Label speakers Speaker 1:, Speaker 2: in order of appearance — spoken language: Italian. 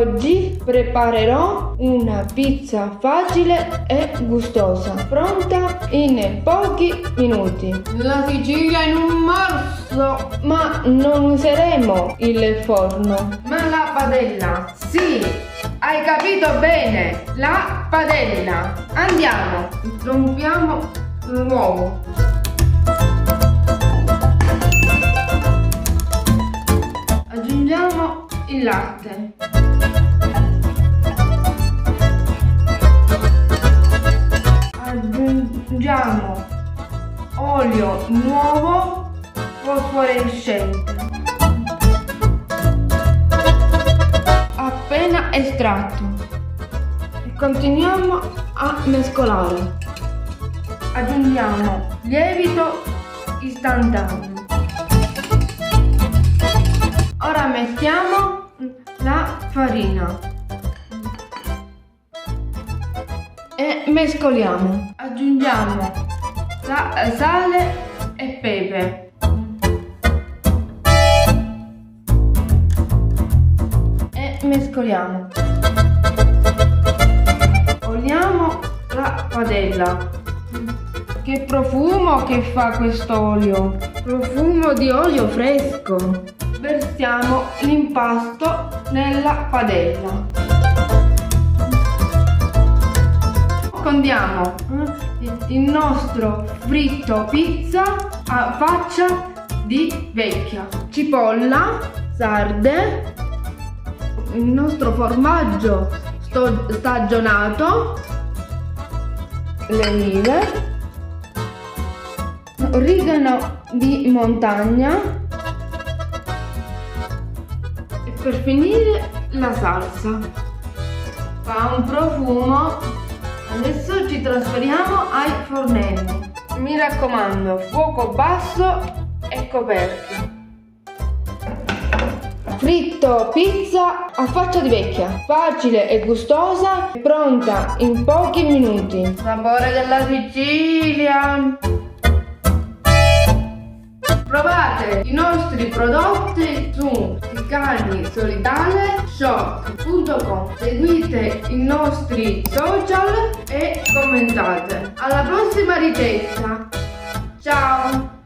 Speaker 1: Oggi preparerò una pizza facile e gustosa, pronta in pochi minuti.
Speaker 2: La Sicilia in un morso!
Speaker 1: Ma non useremo il forno.
Speaker 2: Ma la padella! Sì! Hai capito bene! La padella! Andiamo! Rompiamo l'uovo. Aggiungiamo il latte. Aggiungiamo olio nuovo fosforescente appena estratto e continuiamo a mescolare. Aggiungiamo lievito istantaneo. Ora mettiamo la farina e mescoliamo. Aggiungiamo sale e pepe e mescoliamo. Oliamo la padella. Che profumo che fa questo olio! Profumo di olio fresco. Versiamo l'impasto nella padella. Condiamo il nostro fritto pizza a faccia di vecchia. Cipolla, sarde, il nostro formaggio stagionato, le olive, origano di montagna e per finire la salsa. Fa un profumo. Adesso ci trasferiamo ai fornelli. Mi raccomando, fuoco basso e coperti.
Speaker 1: Fritto pizza a faccia di vecchia, facile e gustosa, pronta in pochi minuti.
Speaker 2: Sapore della Sicilia! Provate i nostri prodotti su sicanisolidaleshop.com. Seguite i nostri social e commentate. Alla prossima ricetta! Ciao!